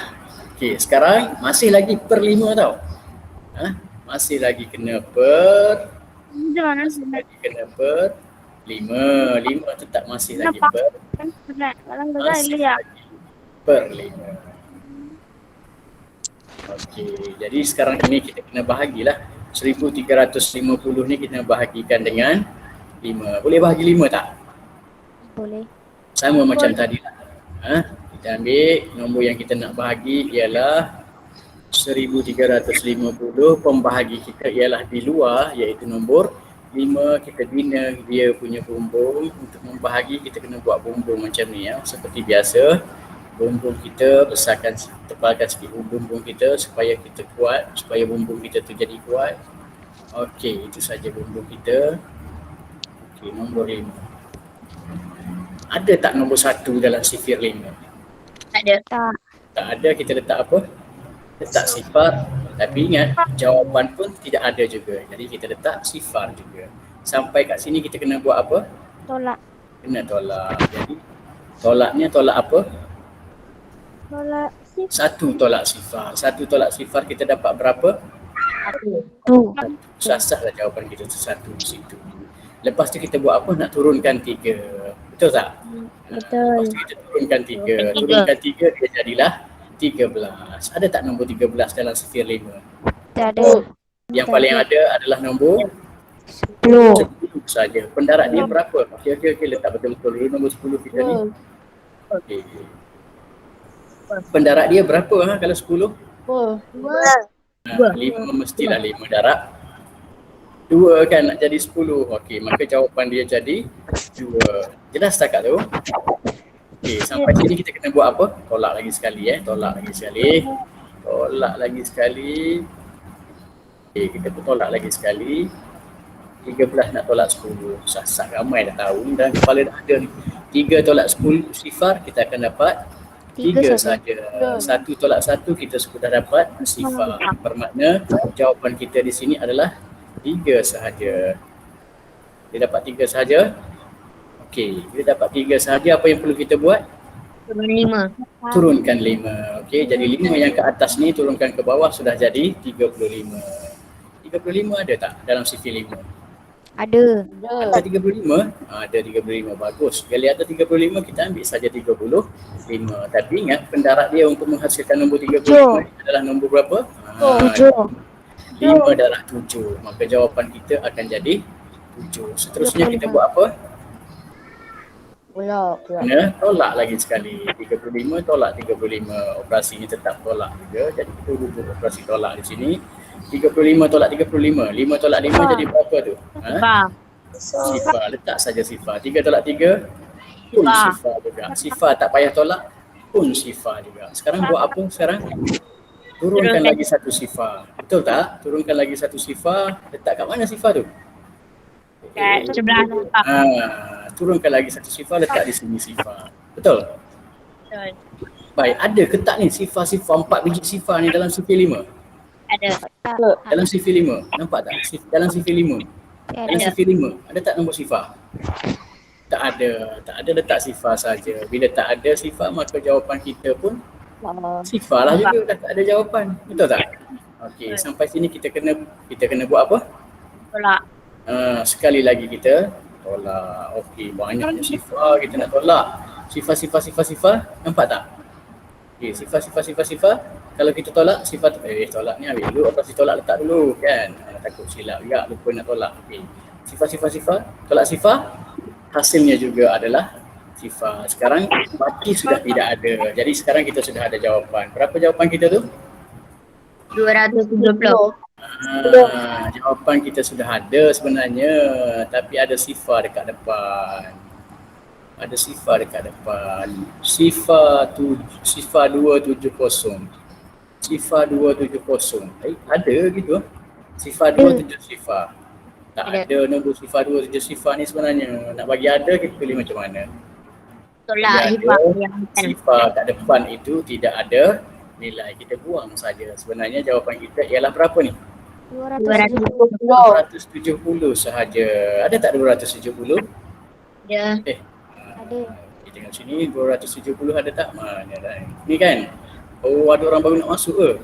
Okey, sekarang masih lagi per 5 tau. Masih lagi kena per. Masih lagi kena per 5. 5 tetap masih lagi per. Masih lagi per 5. Okey, jadi sekarang ini kita kena bahagilah 1350 ni kita bahagikan dengan 5. Boleh bahagi 5 tak? Boleh. Sama macam tadi lah. Kita ambil nombor yang kita nak bahagi ialah 1350, pembahagi kita ialah di luar iaitu nombor 5. Kita bina dia punya bumbung. Untuk membahagi kita kena buat bumbung macam ni ya. Seperti biasa, bumbung kita besarkan, tebalkan sikit bumbung kita supaya kita kuat, supaya bumbung kita tu jadi kuat. Okey, itu saja bumbung kita. Okey, nombor 5. Ada tak nombor 1 dalam sifir 5? Tak ada. Tak. Tak ada, kita letak apa? Letak sifar. Tapi ingat, jawapan pun tidak ada juga. Jadi kita letak sifar juga. Sampai kat sini kita kena buat apa? Tolak. Kena tolak. Jadi tolaknya tolak apa? Tolak. Satu tolak sifar. Satu tolak sifar kita dapat berapa? Tu. Sah lah jawapan kita satu di situ. Lepas tu kita buat apa? Nak turunkan 3. Betul tak? Betul. Lepas tu kita turunkan 3. Turunkan 3 dia jadilah 13. Ada tak nombor 13 dalam sifir 5? Tak ada. Yang paling ada adalah nombor 10. 10 saja. Pendarat dia berapa? Okey, letak betul-betul dulu nombor 10 kita ni. Okey. Pendarat dia berapa kalau 10? 5 mestilah 5 darab 2 kan, nak jadi 10. Okey, maka jawapan dia jadi 2. Jelas tak kat tu? Okey, sampai sini kita kena buat apa? Tolak lagi sekali tolak lagi sekali. Tolak lagi sekali. Okey, kita tolak lagi sekali. 13 nak tolak 10. Sah ramai dah tahu ni, dalam kepala dah ada ni. 3 tolak 10 sifar, kita akan dapat 3 saja. 1 tolak 1 kita sudah dapat sifar. Bermakna jawapan kita di sini adalah 3 sahaja. Dia dapat 3 sahaja. Okey, dia dapat 3 sahaja. Apa yang perlu kita buat? Turun 5. Turunkan 5. Okey, jadi 5 yang ke atas ni turunkan ke bawah sudah jadi 35. 35 ada tak dalam sifir 5? Ada. Ada 35? Ada 35, bagus. Bila ada 35, kita ambil saja 35. Tapi ingat, pendarat dia untuk menghasilkan nombor 35 adalah nombor berapa? 7. 5 darab 7. Maka jawapan kita akan jadi 7. Seterusnya kita buat apa? Kena tolak lagi sekali. 35 tolak 35. Operasinya tetap tolak juga. Jadi kita rujuk operasi tolak di sini. 35 tolak 35. 5 tolak 5 jadi berapa tu? Sifar. Letak saja sifar. 3 tolak 3 pun sifar juga. Sifar tak payah tolak pun sifar juga. Sekarang buat apa sekarang? Turunkan lagi satu sifar. Betul tak? Turunkan lagi satu sifar. Letak kat mana sifar tu? Kat sebelah atas. Turunkan lagi satu sifar, letak di sini sifar. Betul? Betul. Baik, ada ke tak ni sifar-sifar 4 biji sifar ni dalam sifir 5? Ada. Dalam sifir 5. Nampak tak? Dalam sifir 5. Dalam sifir 5. Ada tak nombor sifar? Tak ada. Tak ada, letak sifar saja. Bila tak ada sifar, maka jawapan kita pun sifar lah juga. Dah tak ada jawapan. Betul tak? Okey, sampai sini kita kena buat apa? Tolak. Sekali lagi kita tolak. Okey, banyaknya sifar kita nak tolak. Sifar. Nampak tak? Okey, sifar. Kalau kita tolak, sifar tolak ni ambil dulu operasi tolak, letak dulu kan. Takut silap juga, lupa nak tolak. Okey. Sifar. Tolak sifar. Hasilnya juga adalah sifar. Sekarang mati sudah tidak ada. Jadi sekarang kita sudah ada jawapan. Berapa jawapan kita tu? 270. Jawapan kita sudah ada sebenarnya, tapi ada sifar dekat depan. Sifar 270. Sifar 270. Ada gitu. Sifar 27 sifar. Tak ada nombor sifar 27 sifar ni sebenarnya. Nak bagi ada, kita pilih macam mana? Tolak sifar kat depan itu tidak ada nilai, kita buang saja. Sebenarnya jawapan kita ialah berapa ni? 270 sahaja. Ada tak 270? Ada. Ada. Kita tengok sini 270 ada tak? Mana dah. Ni kan? Oh, ada orang baru nak masuk ke?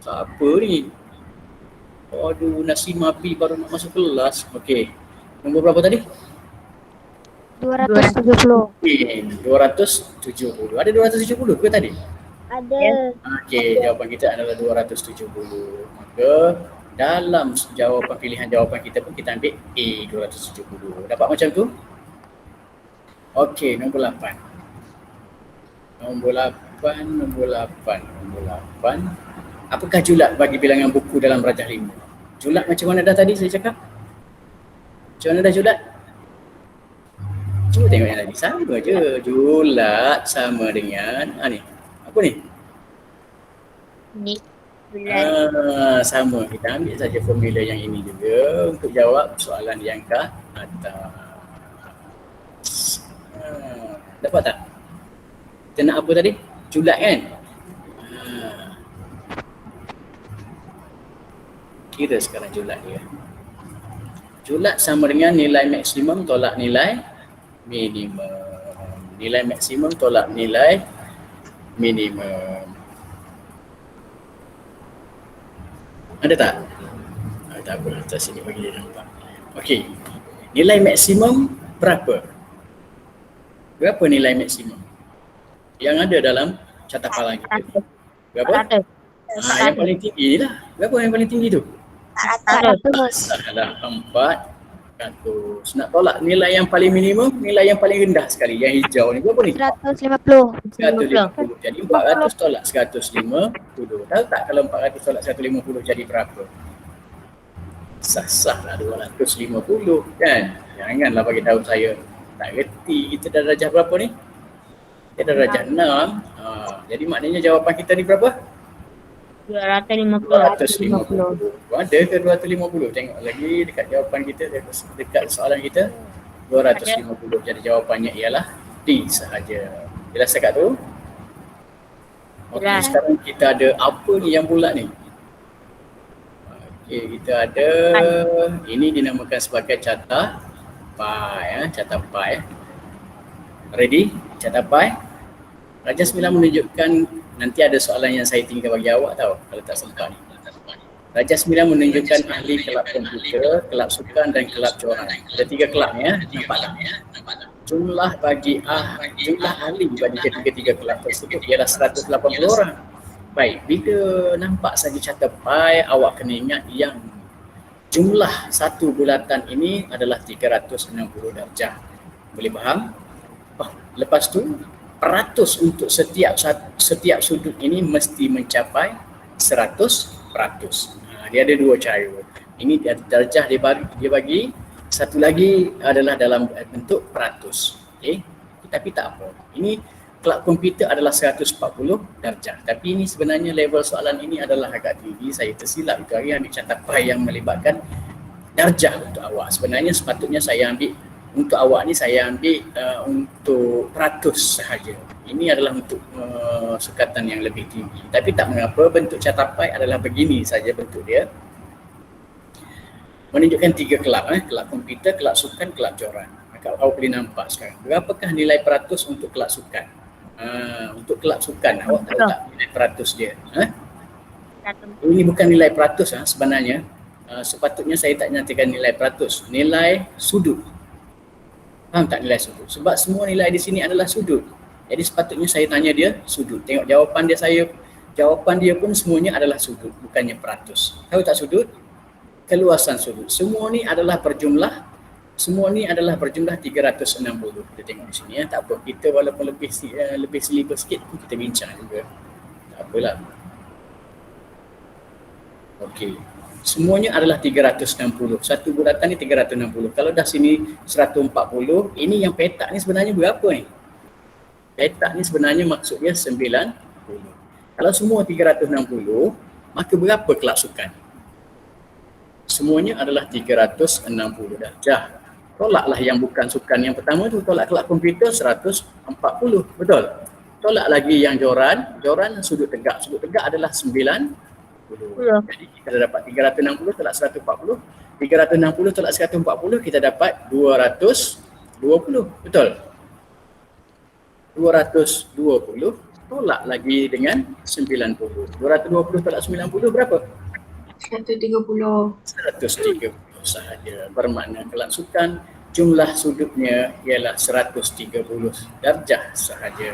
Siapa ni? Aduh, Nasimah P baru nak masuk kelas. Okey. Nombor berapa tadi? 270. Okay, 270. Ada 270 ke tadi? Ada. Okey, jawapan kita adalah 270. Maka dalam jawapan pilihan jawapan kita pun kita ambil A 270. Dapat macam tu? Okey, nombor 8. Nombor 8. Apakah julat bagi bilangan buku dalam Rajah 5? Julat macam mana dah tadi saya cakap? Macam mana dah julat? Cuba tengok yang tadi, sama je. Julat sama dengan ni. Apa ni? Ni. Bulan. Sama. Kita ambil saja formula yang ini juga untuk jawab soalan yang ke atas. Dapat tak? Kita nak apa tadi? Julat kan? Kira sekarang julat dia. Julat sama dengan nilai maksimum tolak nilai minimum. Nilai maksimum tolak nilai minimum. Ada tak? Tak apa, atas sini bagi dia nampak. Okey. Nilai maksimum berapa? Berapa nilai maksimum yang ada dalam catatan kita? Berapa? Yang paling tinggi lah. Berapa yang paling tinggi tu? 400. Salah, 400. Nak tolak nilai yang paling minimum, nilai yang paling rendah sekali, yang hijau ni berapa ni? 150. 150. Jadi 400 tolak 150. Tahu tak kalau 400 tolak 150 jadi berapa? Sah-sah lah 250 kan? Janganlah bagi tahu saya tak reti kita dah darjah berapa ni? Kita dah darjah 6. Jadi maknanya jawapan kita ni berapa? 250. 250. Ada ke 250? Tengok lagi dekat jawapan kita, dekat soalan kita. 250. Jadi jawapannya ialah D sahaja. Jelas dekat tu? Okey, Jelas. sekarang kita ada apa ni yang bulat ni? Okey, kita ada ini dinamakan sebagai carta pi, carta pi. Ready? Carta pi. Raja 9 menunjukkan, nanti ada soalan yang saya tinggal bagi awak tahu kalau tak sempat ni. Raja 9 menunjukkan ahli kelab komputer, kelab sukan dan kelab coran. Ada 3 kelab ni nampak tak? Jumlah ahli bagi ketiga-tiga kelab tersebut ialah 180 orang. Baik, bila nampak saja carta pi, awak kena ingat yang jumlah satu bulatan ini adalah 360 darjah. Boleh faham? Lepas tu peratus untuk setiap sudut ini mesti mencapai 100%. Dia ada 2 cara. Ini darjah dia bagi, satu lagi adalah dalam bentuk peratus. Okey. Tapi tak apa. Ini kelab komputer adalah 140 darjah. Tapi ini sebenarnya level soalan ini adalah agak tinggi. Saya tersilap itu hari ambil carta pi yang melibatkan darjah untuk awak. Sebenarnya sepatutnya saya ambil untuk awak ni, saya ambil untuk peratus sahaja. Ini adalah untuk sukatan yang lebih tinggi. Tapi tak mengapa, bentuk carta pi adalah begini saja bentuk dia. Menunjukkan 3 kelab, kelab komputer, kelab sukan, kelab coran. Maka awak boleh nampak sekarang. Berapakah nilai peratus untuk kelab sukan? Untuk kelab sukan, awak tahu tak nilai peratus dia? Ini bukan nilai peratus sebenarnya. Sepatutnya saya tak nyatakan nilai peratus. Nilai sudut. Faham tak nilai sudut? Sebab semua nilai di sini adalah sudut. Jadi sepatutnya saya tanya dia sudut. Tengok jawapan dia pun semuanya adalah sudut, bukannya peratus. Tahu tak sudut? Keluasan sudut. Semua ni adalah berjumlah 360. Kita tengok di sini tak apa. Kita walaupun lebih selibus sikit pun kita bincang juga. Tak apalah. Okey. Semuanya adalah 360. Satu bulatan ni 360. Kalau dah sini 140, ini yang petak ni sebenarnya berapa ni? Petak ni sebenarnya maksudnya 90. Kalau semua 360, maka berapa kelab sukan? Semuanya adalah 360 darjah. Tolaklah yang bukan sukan yang pertama tu, tolak kelab komputer 140, betul? Tolak lagi yang joran sudut tegak. Sudut tegak adalah 90. Jadi kita dah dapat 360 tolak 140. 360 tolak 140 kita dapat 220, betul? 220 tolak lagi dengan 90. 220 tolak 90 berapa? 130. 130 sahaja. Bermakna kelangsukan jumlah sudutnya ialah 130 darjah sahaja.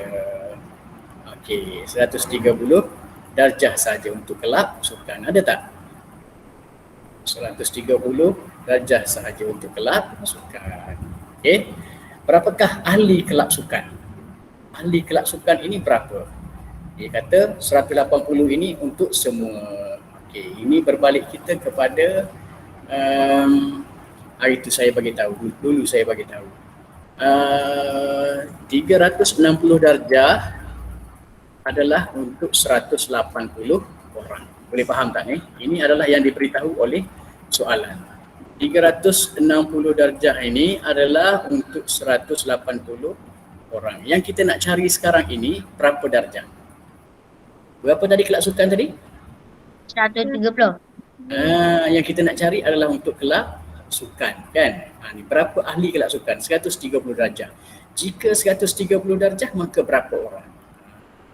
Okey, 130 darjah saja untuk kelab sukan. Ada tak? 130 darjah sahaja untuk kelab sukan. Okey. Berapakah ahli kelab sukan? Ahli kelab sukan ini berapa? Dia kata 180 ini untuk semua. Okey, ini berbalik kita kepada hari itu saya bagi tahu. Dulu saya bagi tahu. 360 darjah adalah untuk 180 orang. Boleh faham tak ni? Ini adalah yang diberitahu oleh soalan. 360 darjah ini adalah untuk 180 orang. Yang kita nak cari sekarang ini berapa darjah? Berapa tadi kelab sukan tadi? 130. Yang kita nak cari adalah untuk kelab sukan kan. Ni berapa ahli kelab sukan? 130 darjah. Jika 130 darjah maka berapa orang?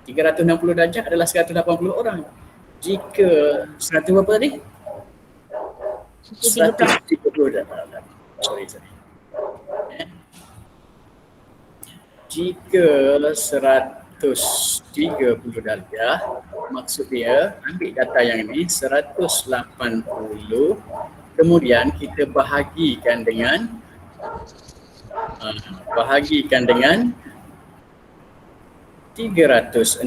360 darjah adalah 180 orang. Jika 100 berapa tadi? 130 darjah. Sorry. Jika 130 darjah, maksud dia ambil data yang ini 180, kemudian kita bahagikan dengan 360,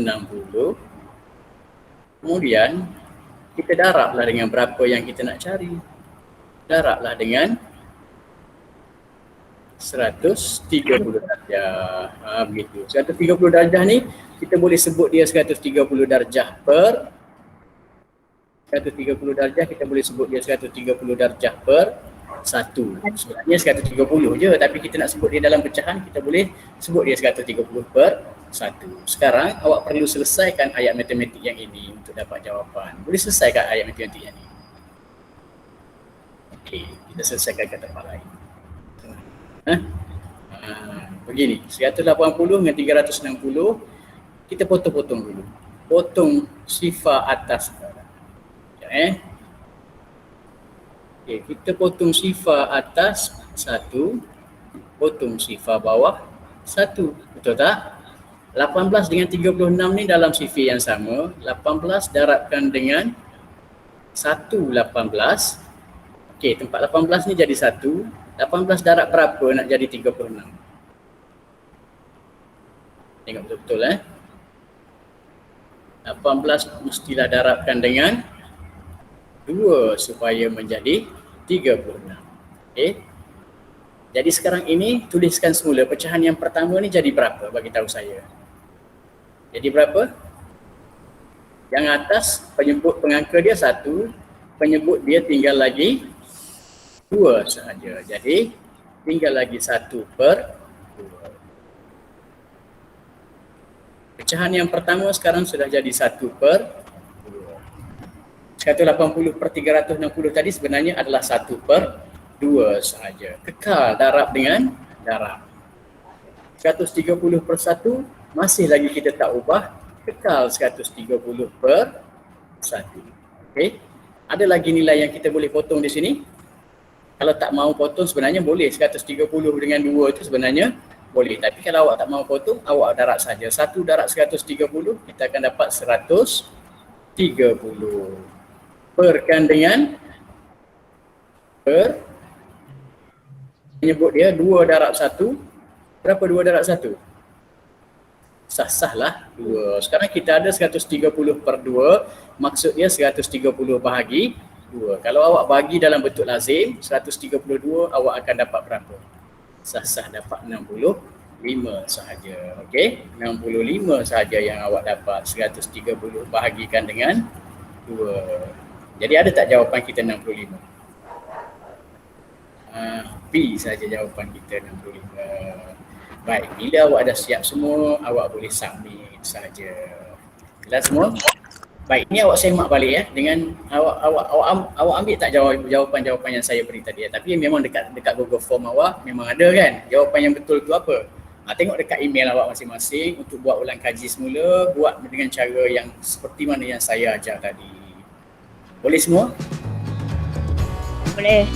kemudian kita darablah dengan berapa yang kita nak cari. Darablah dengan 130 darjah. Begitu. 130 darjah ni kita boleh sebut dia 130 darjah per 130 darjah kita boleh sebut dia 130 darjah per 1. Sebenarnya 130 je, tapi kita nak sebut dia dalam pecahan, kita boleh sebut dia 130 per 1. Sekarang awak perlu selesaikan ayat matematik yang ini untuk dapat jawapan. Boleh selesaikan ayat matematik yang ini? Okey, kita selesaikan kat tempat lain. Begini, 180 dengan 360 kita potong-potong dulu. Potong sifar atas. Okay, kita potong sifar atas 1, potong sifar bawah 1. Betul tak? 18 dengan 36 ni dalam sifar yang sama. 18 darabkan dengan 1, 18. Okey, tempat 18 ni jadi 1. 18 darab berapa nak jadi 36? Tengok betul-betul 18 mestilah darabkan dengan 2 supaya menjadi 36. Okey. Jadi sekarang ini tuliskan semula pecahan yang pertama ni jadi berapa, bagi tahu saya. Jadi berapa? Yang atas penyebut pengangka dia 1, penyebut dia tinggal lagi 2 sahaja. Jadi tinggal lagi 1 per 2. Pecahan yang pertama sekarang sudah jadi 1 per 180 per 360 tadi sebenarnya adalah 1 per 2 sahaja. Kekal darab dengan darab. 130 per 1 masih lagi kita tak ubah. Kekal 130 per 1. Okey. Ada lagi nilai yang kita boleh potong di sini. Kalau tak mau potong sebenarnya boleh. 130 dengan 2 itu sebenarnya boleh. Tapi kalau awak tak mau potong, awak darab saja. 1 darab 130, kita akan dapat 130. Perkan dengan menyebut dia 2 darab 1. Berapa 2 darab 1? Sah-sahlah 2. Sekarang kita ada 130 per 2, maksud dia 130 bahagi 2. Kalau awak bagi dalam bentuk lazim, 132 awak akan dapat berapa? Sah-sah dapat 65 sahaja. Okey, 65 sahaja yang awak dapat. 130 bahagikan dengan 2. Jadi ada tak jawapan kita 65? B saja jawapan kita 65. Baik, bila awak dah siap semua, awak boleh submit saja. Jelas semua? Baik, ni awak semak balik dengan awak ambil tak jawapan-jawapan yang saya beri tadi tapi memang dekat Google Form awak memang ada kan jawapan yang betul tu apa. Tengok dekat email awak masing-masing untuk buat ulang kaji semula, buat dengan cara yang seperti mana yang saya ajar tadi. Boleh semua? Boleh.